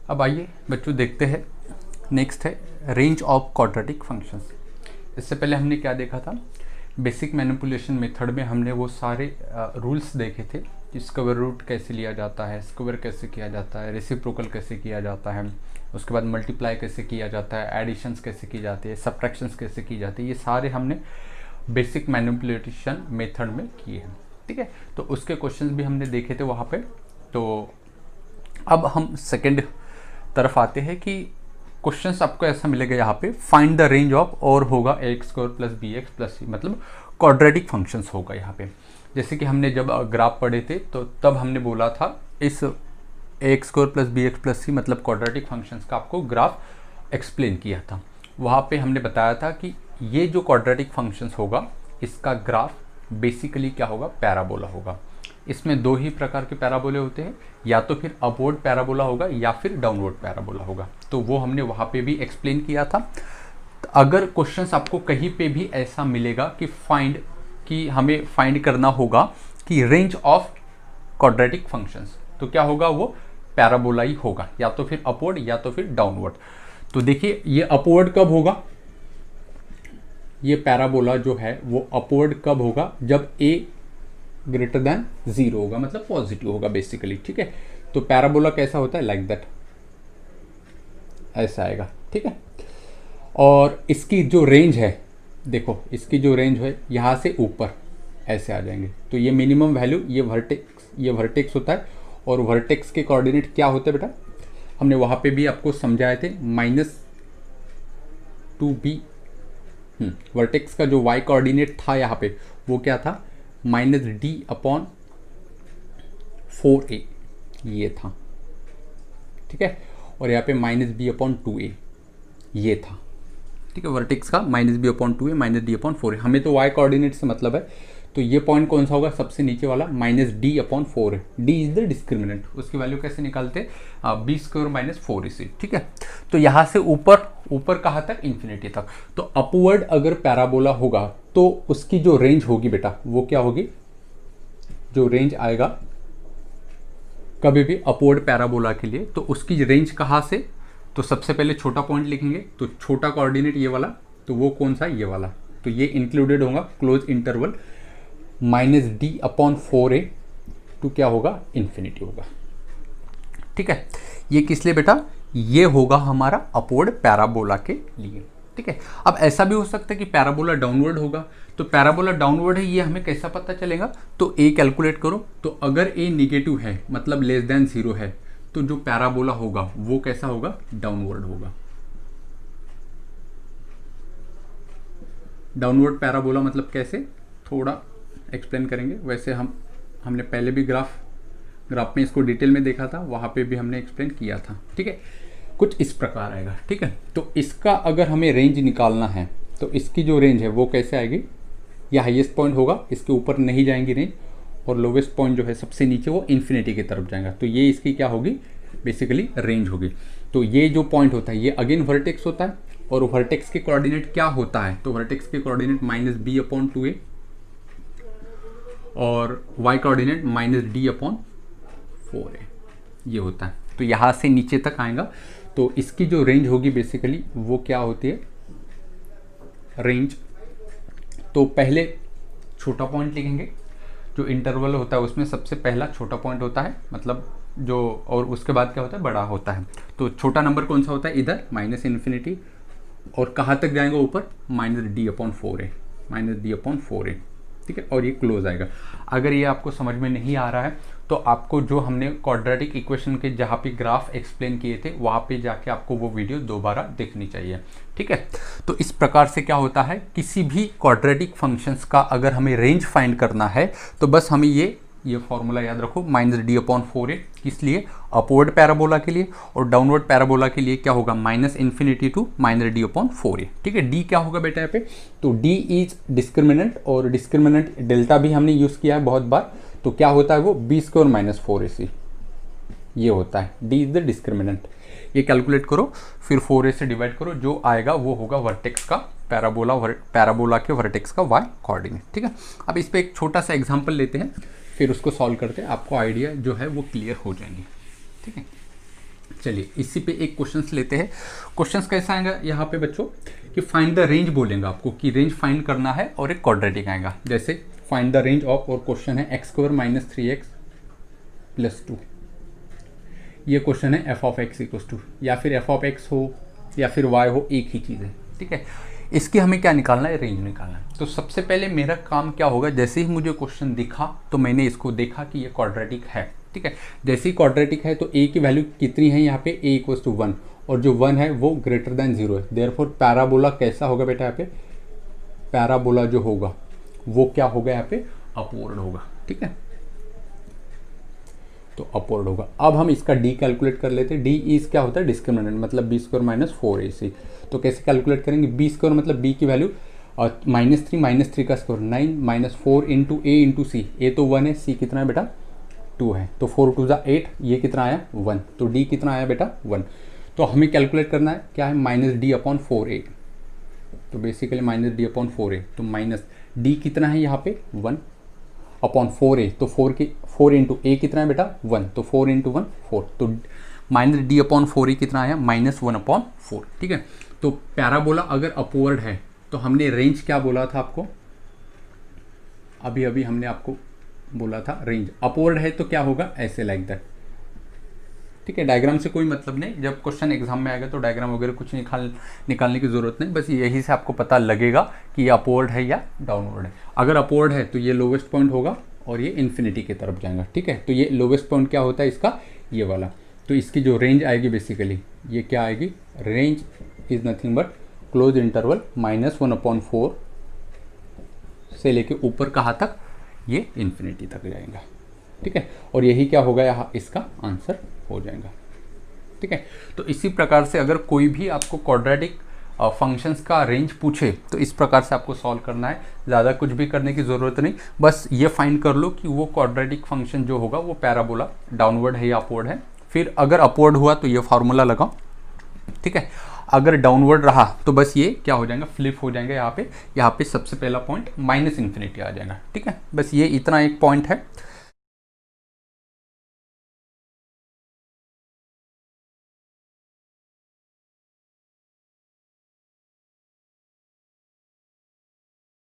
अब आइए बच्चों देखते हैं, नेक्स्ट है रेंज ऑफ क्वाड्रेटिक फंक्शंस। इससे पहले हमने क्या देखा था, बेसिक मैनिपुलेशन मेथड में हमने वो सारे रूल्स देखे थे कि स्क्वायर रूट कैसे लिया जाता है, स्क्वायर कैसे किया जाता है, रेसिप्रोकल कैसे किया जाता है, उसके बाद मल्टीप्लाई कैसे किया जाता है, एडिशंस कैसे की जाती है, सब्ट्रैक्शंस कैसे की जाती है, ये सारे हमने बेसिक मैनिपुलेशन मेथड में किए हैं। ठीक है, तो उसके क्वेश्चंस भी हमने देखे थे वहाँ पे। तो अब हम सेकंड तरफ आते हैं कि क्वेश्चंस आपको ऐसा मिलेगा यहाँ पे, फाइंड द रेंज ऑफ, और होगा X square plus B X plus C, मतलब क्वाड्रेटिक फंक्शंस होगा यहाँ पे। जैसे कि हमने जब ग्राफ पढ़े थे तो तब हमने बोला था इस X square plus B X plus C मतलब क्वाड्रेटिक फंक्शंस का आपको ग्राफ एक्सप्लेन किया था। वहाँ पे हमने बताया था कि ये जो क्वाड्रेटिक फंक्शंस होगा इसका ग्राफ बेसिकली क्या होगा, पैराबोला होगा। इसमें दो ही प्रकार के पैराबोले होते हैं, या तो फिर अपवर्ड पैराबोला होगा या फिर डाउनवर्ड पैराबोला होगा। तो वो हमने वहाँ पे भी एक्सप्लेन किया था। अगर क्वेश्चंस आपको कहीं पे भी ऐसा मिलेगा कि हमें फाइंड करना होगा कि रेंज ऑफ क्वाड्रेटिक फंक्शंस, तो क्या होगा, वो पैराबोला ही होगा, या तो फिर अपवर्ड या तो फिर डाउनवर्ड। तो देखिए ये अपवर्ड कब होगा, ये पैराबोला जो है वो अपवर्ड कब होगा, जब a ग्रेटर देन 0 होगा, मतलब पॉजिटिव होगा बेसिकली। ठीक है, तो पैराबोला कैसा होता है, लाइक दैट, ऐसा आएगा। ठीक है, और इसकी जो रेंज है, देखो इसकी जो रेंज है यहाँ से ऊपर ऐसे आ जाएंगे, तो ये मिनिमम वैल्यू, ये वर्टेक्स होता है। और वर्टेक्स के कोऑर्डिनेट क्या होते हैं बेटा, हमने वहाँ पे भी आपको समझाए थे, -2b। वर्टेक्स का जो y कोऑर्डिनेट था यहाँ पे वो क्या था, -d/4a ये था। ठीक है, और यहाँ पे -b/2a ये था। ठीक है, वर्टेक्स का -b/2a -d/4a, हमें तो y कोऑर्डिनेट से मतलब है। तो ये पॉइंट कौन सा होगा, सबसे नीचे वाला, -d/4a। d is the discriminant, उसकी वैल्यू कैसे निकालते, b² - 4ac। ठीक है, तो यहाँ से ऊपर कहाँ तक, इन्फिनिटी तक। तो अपवर्ड अगर पैराबोला होगा तो उसकी जो रेंज होगी बेटा वो क्या होगी, जो रेंज आएगा कभी भी अपवर्ड पैराबोला के लिए, तो उसकी रेंज कहाँ से, तो सबसे पहले छोटा पॉइंट लिखेंगे, तो छोटा कोऑर्डिनेट ये वाला, तो वो कौन सा, ये वाला, तो ये इंक्लूडेड होगा क्लोज इंटरवल -d/4a टू क्या होगा, इन्फिनिटी होगा। ठीक है, ये किस लिए बेटा, ये होगा हमारा अपवर्ड पैराबोला के लिए। ठीक है, अब ऐसा भी हो सकता है कि पैराबोला डाउनवर्ड होगा, तो पैराबोला डाउनवर्ड है ये हमें कैसा पता चलेगा, तो a कैलकुलेट करो। तो अगर a निगेटिव है मतलब लेस देन 0 है, तो जो पैराबोला होगा वो कैसा होगा, डाउनवर्ड होगा। डाउनवर्ड पैराबोला मतलब कैसे, थोड़ा एक्सप्लेन करेंगे। वैसे हमने पहले भी ग्राफ में इसको डिटेल में देखा था, वहाँ पे भी हमने एक्सप्लेन किया था। ठीक है, कुछ इस प्रकार आएगा। ठीक है, तो इसका अगर हमें रेंज निकालना है तो इसकी जो रेंज है वो कैसे आएगी, ये हाईएस्ट पॉइंट होगा, इसके ऊपर नहीं जाएंगी रेंज, और लोवेस्ट पॉइंट जो है सबसे नीचे वो इन्फिनिटी की तरफ जाएगा, तो ये इसकी क्या होगी, बेसिकली रेंज होगी। तो ये जो पॉइंट होता है ये अगेन वर्टेक्स होता है, और वर्टेक्स के कोऑर्डिनेट क्या होता है, तो वर्टेक्स के कोऑर्डिनेट -b/2a और y कोऑर्डिनेट -d/4a ये होता है। तो यहाँ से नीचे तक आएगा, तो इसकी जो रेंज होगी बेसिकली वो क्या होती है, रेंज। तो पहले छोटा पॉइंट लिखेंगे, जो इंटरवल होता है उसमें सबसे पहला छोटा पॉइंट होता है, मतलब जो, और उसके बाद क्या होता है, बड़ा होता है। तो छोटा नंबर कौन सा होता है, इधर -इन्फिनिटी, और कहाँ तक जाएंगे ऊपर, -d/4a। ठीक है, और ये क्लोज आएगा। अगर ये आपको समझ में नहीं आ रहा है तो आपको जो हमने क्वाड्रेटिक इक्वेशन के जहाँ पे ग्राफ एक्सप्लेन किए थे वहाँ पे जाके आपको वो वीडियो दोबारा देखनी चाहिए। ठीक है, तो इस प्रकार से क्या होता है, किसी भी क्वाड्रेटिक फंक्शंस का अगर हमें रेंज फाइंड करना है तो बस हमें ये फॉर्मूला याद रखो, -d/4a, किस लिए, अपवर्ड पैराबोला के लिए, और डाउनवर्ड पैराबोला के लिए क्या होगा, -इन्फिनिटी टू -d/4a। ठीक है, d क्या होगा बेटा यहाँ पे, तो d इज डिस्क्रिमिनेंट, और डिस्क्रिमिनेंट डेल्टा भी हमने यूज़ किया है बहुत बार, तो क्या होता है वो b² - 4ac ये होता है, d इज द डिस्क्रिमिनेंट। ये कैलकुलेट करो, फिर 4a से डिवाइड करो, जो आएगा वो होगा वर्टेक्स का, पैराबोला के वर्टेक्स का y कोऑर्डिनेट। ठीक है, अब इस पर एक छोटा सा एग्जाम्पल लेते हैं, फिर उसको सॉल्व करते हैं, आपको आइडिया जो है वो क्लियर हो जाएंगे। ठीक है, चलिए इसी पे एक क्वेश्चंस लेते हैं। क्वेश्चंस कैसा आएगा यहाँ पे बच्चों कि फाइंड द रेंज बोलेंगे आपको कि रेंज फाइंड करना है और एक क्वाड्रेटिक आएगा। जैसे फाइंड द रेंज ऑफ, और क्वेश्चन है x² - 3x + 2। ये क्वेश्चन है f ऑफ x = या फिर f ऑफ x हो या फिर y हो, एक ही चीज़ है, ठीक है। इसकी हमें क्या निकालना है, रेंज निकालना है। तो सबसे पहले मेरा काम क्या होगा, जैसे ही मुझे क्वेश्चन दिखा तो मैंने इसको देखा कि ये क्वाड्रेटिक है, ठीक है। जैसे ही क्वाड्रेटिक है तो a की वैल्यू कितनी है यहाँ पे, a = 1, और जो 1 है वो ग्रेटर देन 0 है। देयरफॉर पैराबोला कैसा होगा बेटा, यहाँ पे पैराबोला जो होगा वो क्या होगा, यहाँ पे अपवर्ड होगा, ठीक है। तो अपवर्ड होगा। अब हम इसका d कैलकुलेट कर लेते हैं। d इज क्या होता है, डिस्क्रिमिनेंट, मतलब b² - 4ac। तो कैसे कैलकुलेट करेंगे, b² मतलब b की वैल्यू -3 - 3 का स्क्वायर 9 - 4 × a × c। a तो 1 है, c कितना है बेटा 2 है, तो 4 × 2 = 8, ये कितना आया 1, तो d कितना आया बेटा 1। तो हमें कैलकुलेट करना है क्या है, -d/4a। तो बेसिकली -d/4a, तो माइनस d कितना है यहाँ पे 1/4a, तो 4 × a कितना है बेटा 1, तो 4 × 1 4, तो -d/4a कितना आया -1/4, ठीक है। तो पैराबोला अगर अपवर्ड है तो हमने रेंज क्या बोला था आपको, अभी हमने आपको बोला था रेंज अपवर्ड है तो क्या होगा, ऐसे लाइक दैट, ठीक है। डायग्राम से कोई मतलब नहीं, जब क्वेश्चन एग्जाम में आएगा तो डायग्राम वगैरह कुछ निकालने की ज़रूरत नहीं, बस यही से आपको पता लगेगा कि ये अपवर्ड है या डाउनवर्ड है। अगर अपवर्ड है तो ये लोवेस्ट पॉइंट होगा और ये इन्फिनिटी की तरफ जाएगा, ठीक है। तो ये लोवेस्ट पॉइंट क्या होता है इसका, ये वाला। तो इसकी जो रेंज आएगी बेसिकली ये क्या आएगी, range is nothing but close interval -1/4 से लेके ऊपर कहाँ तक, ये इन्फिनिटी तक जाएगा, ठीक है। और यही क्या होगा, यहाँ इसका आंसर हो जाएगा, ठीक है। तो इसी प्रकार से अगर कोई भी आपको क्वाड्रेटिक फंक्शंस का रेंज पूछे तो इस प्रकार से आपको सॉल्व करना है, ज़्यादा कुछ भी करने की ज़रूरत नहीं। बस ये फाइंड कर लो कि वो क्वाड्रेटिक फंक्शन जो होगा वो पैराबोला डाउनवर्ड है या अपवर्ड है। फिर अगर अपवर्ड हुआ तो ये फार्मूला लगाओ, ठीक है। अगर डाउनवर्ड रहा तो बस ये क्या हो जाएगा, फ्लिप हो जाएगा। यहाँ पे सबसे पहला पॉइंट -∞ आ जाएगा, ठीक है। बस ये इतना एक पॉइंट है।